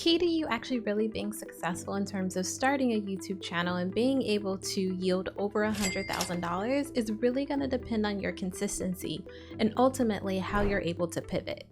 key to you actually really being successful in terms of starting a YouTube channel and being able to yield over $100,000 is really going to depend on your consistency and ultimately how you're able to pivot.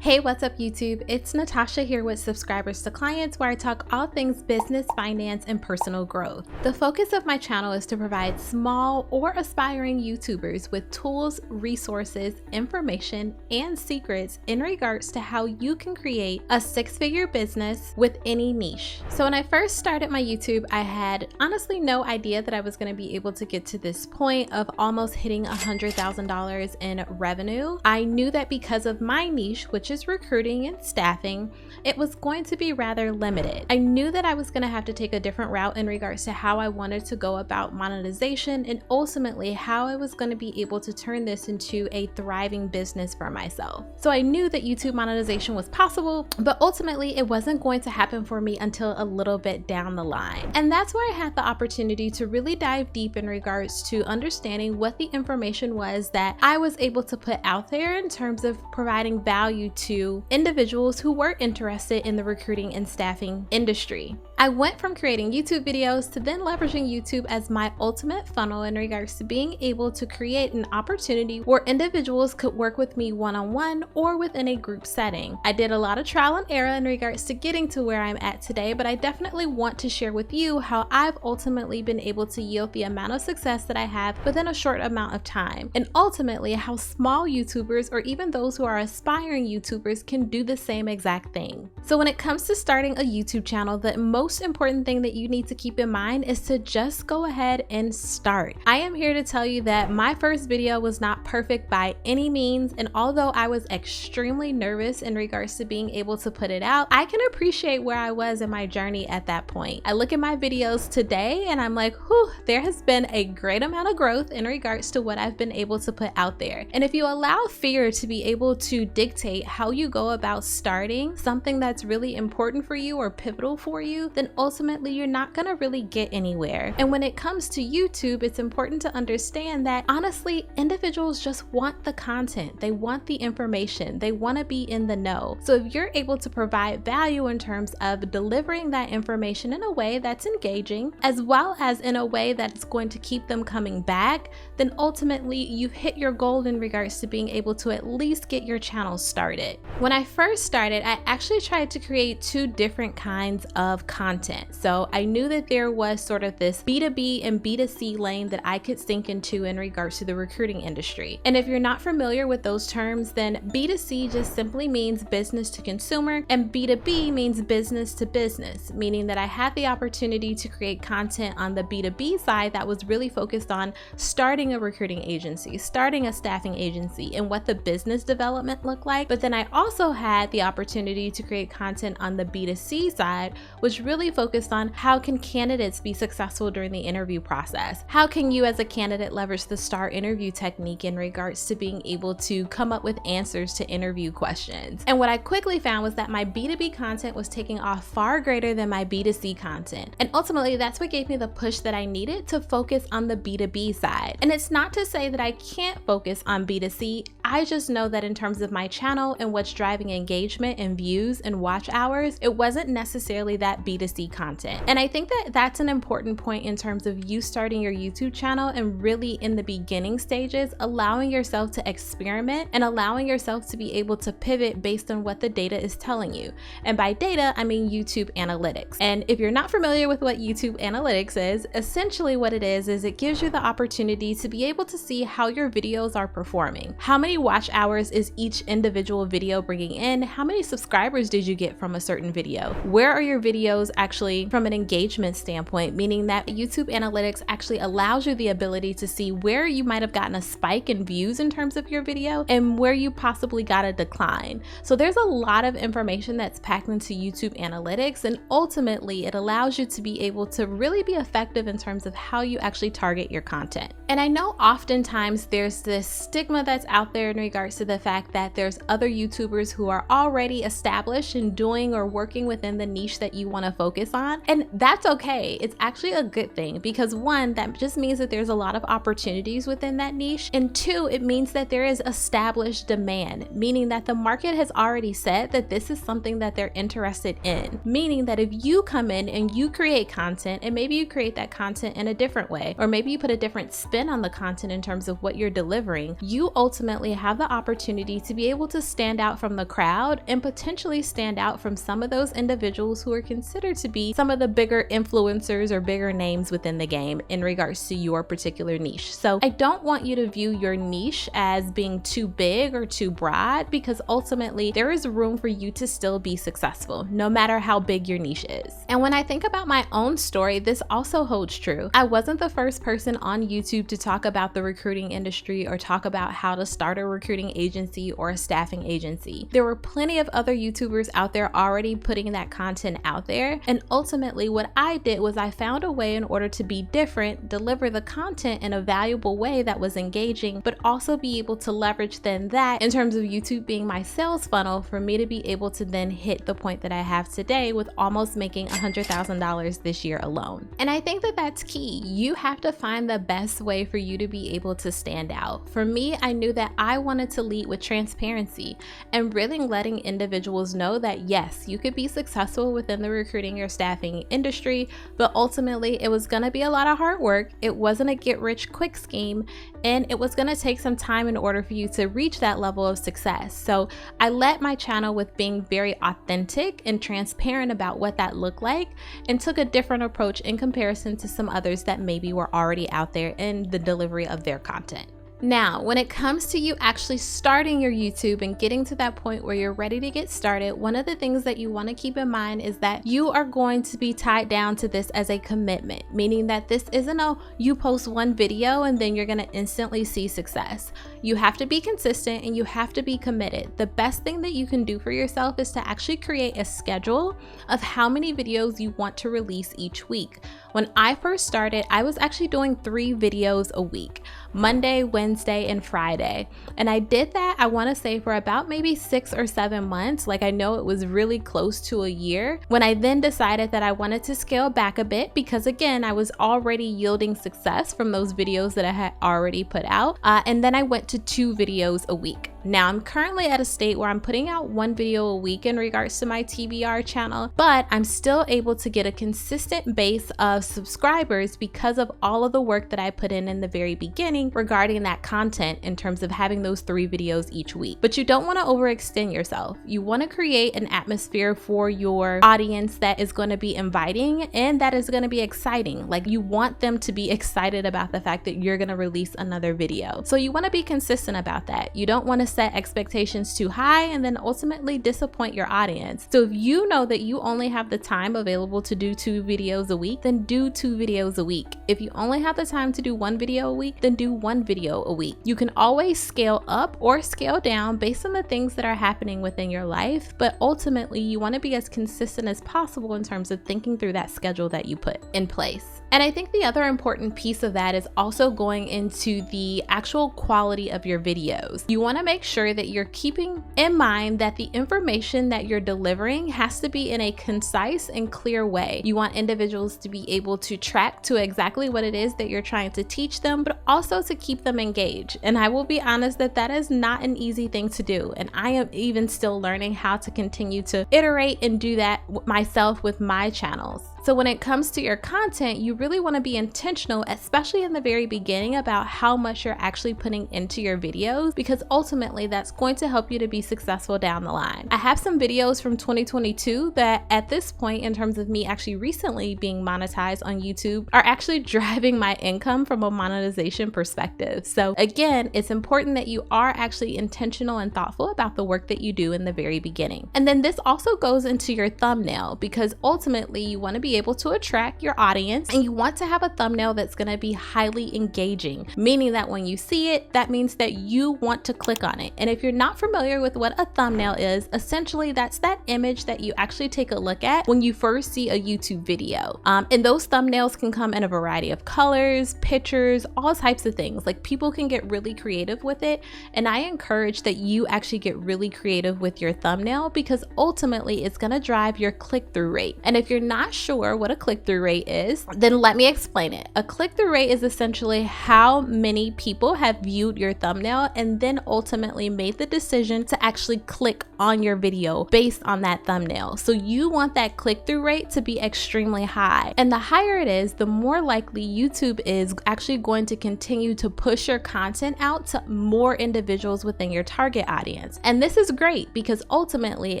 Hey, what's up YouTube? It's Natasha here with Subscribers to Clients, where I talk all things business, finance, and personal growth. The focus of my channel is to provide small or aspiring YouTubers with tools, resources, information, and secrets in regards to how you can create a six-figure business with any niche. So when I first started my YouTube, I had honestly no idea that I was going to be able to get to this point of almost hitting $100,000 in revenue. I knew that because of my niche, which is recruiting and staffing, it was going to be rather limited. I knew that I was going to have to take a different route in regards to how I wanted to go about monetization and ultimately how I was going to be able to turn this into a thriving business for myself. So I knew that YouTube monetization was possible, but ultimately it wasn't going to happen for me until a little bit down the line. And that's where I had the opportunity to really dive deep in regards to understanding what the information was that I was able to put out there in terms of providing value to individuals who were interested in the recruiting and staffing industry. I went from creating YouTube videos to then leveraging YouTube as my ultimate funnel in regards to being able to create an opportunity where individuals could work with me one-on-one or within a group setting. I did a lot of trial and error in regards to getting to where I'm at today, but I definitely want to share with you how I've ultimately been able to yield the amount of success that I have within a short amount of time, and ultimately how small YouTubers or even those who are aspiring YouTubers can do the same exact thing. So when it comes to starting a YouTube channel, the most important thing that you need to keep in mind is to just go ahead and start. I am here to tell you that my first video was not perfect by any means, and although I was extremely nervous in regards to being able to put it out, I can appreciate where I was in my journey at that point. I look at my videos today and I'm like, whew, there has been a great amount of growth in regards to what I've been able to put out there. And if you allow fear to be able to dictate how you go about starting something that's really important for you or pivotal for you, then ultimately you're not gonna really get anywhere. And when it comes to YouTube, it's important to understand that honestly, individuals just want the content, they want the information, they want to be in the know. So if you're able to provide value in terms of delivering that information in a way that's engaging, as well as in a way that's going to keep them coming back, then ultimately you've hit your goal in regards to being able to at least get your channel started. When I first started, I actually tried to create two different kinds of content. So I knew that there was sort of this B2B and B2C lane that I could sink into in regards to the recruiting industry. And if you're not familiar with those terms, then B2C just simply means business to consumer, and B2B means business to business, meaning that I had the opportunity to create content on the B2B side that was really focused on starting a recruiting agency, starting a staffing agency, and what the business development looked like. But then I also had the opportunity to create content on the B2C side, which really focused on how can candidates be successful during the interview process? How can you as a candidate leverage the STAR interview technique in regards to being able to come up with answers to interview questions? And what I quickly found was that my B2B content was taking off far greater than my B2C content. And ultimately, that's what gave me the push that I needed to focus on the B2B side. And it's not to say that I can't focus on B2C. I just know that in terms of my channel and what's driving engagement and views and watch hours, it wasn't necessarily that B2C content. And I think that that's an important point in terms of you starting your YouTube channel and really in the beginning stages, allowing yourself to experiment and allowing yourself to be able to pivot based on what the data is telling you. And by data, I mean YouTube analytics. And if you're not familiar with what YouTube analytics is, essentially what it is it gives you the opportunity to be able to see how your videos are performing. How many watch hours is each individual video bringing in? How many subscribers did you get from a certain video? Where are your videos actually from an engagement standpoint, meaning that YouTube analytics actually allows you the ability to see where you might have gotten a spike in views in terms of your video and where you possibly got a decline. So there's a lot of information that's packed into YouTube analytics, and ultimately it allows you to be able to really be effective in terms of how you actually target your content. And I know oftentimes there's this stigma that's out there in regards to the fact that there's other YouTubers who are already established and doing or working within the niche that you want to focus on. And that's okay. It's actually a good thing because one, that just means that there's a lot of opportunities within that niche. And two, it means that there is established demand, meaning that the market has already said that this is something that they're interested in. Meaning that if you come in and you create content, and maybe you create that content in a different way, or maybe you put a different spin on the content in terms of what you're delivering, you ultimately have the opportunity to be able to stand out from the crowd and potentially stand out from some of those individuals who are considered to be some of the bigger influencers or bigger names within the game in regards to your particular niche. So I don't want you to view your niche as being too big or too broad, because ultimately there is room for you to still be successful no matter how big your niche is. And when I think about my own story, this also holds true. I wasn't the first person on YouTube to talk about the recruiting industry or talk about how to start a recruiting agency or a staffing agency. There were plenty of other YouTubers out there already putting that content out there. And ultimately what I did was I found a way in order to be different, deliver the content in a valuable way that was engaging, but also be able to leverage then that in terms of YouTube being my sales funnel for me to be able to then hit the point that I have today with almost making $100,000 this year alone. And I think that that's key. You have to find the best way for you to be able to stand out. For me, I knew that I wanted to lead with transparency and really letting individuals know that yes, you could be successful within the recruiting or staffing industry, but ultimately it was going to be a lot of hard work. It wasn't a get rich quick scheme, and it was going to take some time in order for you to reach that level of success. So I led my channel with being very authentic and transparent about what that looked like, and took a different approach in comparison to some others that maybe were already out there in the delivery of their content. Now, when it comes to you actually starting your YouTube and getting to that point where you're ready to get started, one of the things that you want to keep in mind is that you are going to be tied down to this as a commitment, meaning that this isn't a you post one video and then you're going to instantly see success. You have to be consistent and you have to be committed. The best thing that you can do for yourself is to actually create a schedule of how many videos you want to release each week. When I first started, I was actually doing 3 videos a week, Monday, Wednesday, and Friday. And I did that, I want to say, for about maybe 6 or 7 months. Like, I know it was really close to a year, when I then decided that I wanted to scale back a bit, because again, I was already yielding success from those videos that I had already put out. And then I went to 2 videos a week. Now I'm currently at a state where I'm putting out 1 video a week in regards to my TBR channel, but I'm still able to get a consistent base of subscribers because of all of the work that I put in the very beginning regarding that content in terms of having those 3 videos each week. But you don't want to overextend yourself. You want to create an atmosphere for your audience that is going to be inviting and that is going to be exciting. Like, you want them to be excited about the fact that you're going to release another video. So you want to be consistent about that. You don't want to set expectations too high and then ultimately disappoint your audience. So if you know that you only have the time available to do 2 videos a week, then do 2 videos a week. If you only have the time to do 1 video a week, then do 1 video a week. You can always scale up or scale down based on the things that are happening within your life, but ultimately you want to be as consistent as possible in terms of thinking through that schedule that you put in place. And I think the other important piece of that is also going into the actual quality of your videos. You want to make sure that you're keeping in mind that the information that you're delivering has to be in a concise and clear way. You want individuals to be able to track to exactly what it is that you're trying to teach them, but also to keep them engaged. And I will be honest that that is not an easy thing to do. And I am even still learning how to continue to iterate and do that myself with my channels. So when it comes to your content, you really want to be intentional, especially in the very beginning, about how much you're actually putting into your videos, because ultimately that's going to help you to be successful down the line. I have some videos from 2022 that at this point, in terms of me actually recently being monetized on YouTube, are actually driving my income from a monetization perspective. So again, it's important that you are actually intentional and thoughtful about the work that you do in the very beginning. And then this also goes into your thumbnail, because ultimately you want to be able to attract your audience, and you want to have a thumbnail that's going to be highly engaging, meaning that when you see it, that means that you want to click on it. And if you're not familiar with what a thumbnail is, essentially that's that image that you actually take a look at when you first see a YouTube video. And those thumbnails can come in a variety of colors, pictures, all types of things. Like, people can get really creative with it, and I encourage that you actually get really creative with your thumbnail, because ultimately it's going to drive your click-through rate. And if you're not sure what a click-through rate is, then let me explain it. A click-through rate is essentially how many people have viewed your thumbnail and then ultimately made the decision to actually click on your video based on that thumbnail. So you want that click-through rate to be extremely high, and the higher it is, the more likely YouTube is actually going to continue to push your content out to more individuals within your target audience. And this is great because ultimately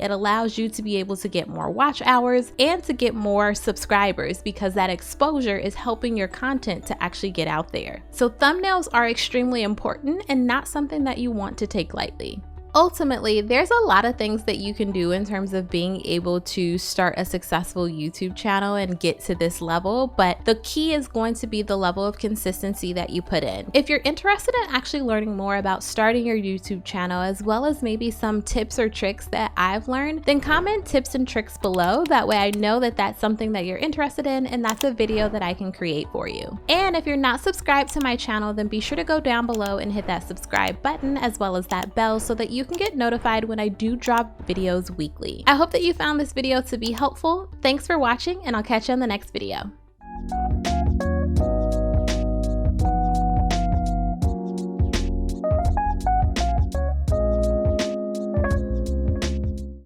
it allows you to be able to get more watch hours and to get more subscribers, because that exposure is helping your content to actually get out there. So thumbnails are extremely important and not something that you want to take lightly. Ultimately, there's a lot of things that you can do in terms of being able to start a successful YouTube channel and get to this level, but the key is going to be the level of consistency that you put in. If you're interested in actually learning more about starting your YouTube channel, as well as maybe some tips or tricks that I've learned, then comment tips and tricks below. That way I know that that's something that you're interested in, and that's a video that I can create for you. And if you're not subscribed to my channel, then be sure to go down below and hit that subscribe button, as well as that bell, so that you can get notified when I do drop videos weekly. I hope that you found this video to be helpful. Thanks for watching, and I'll catch you in the next video.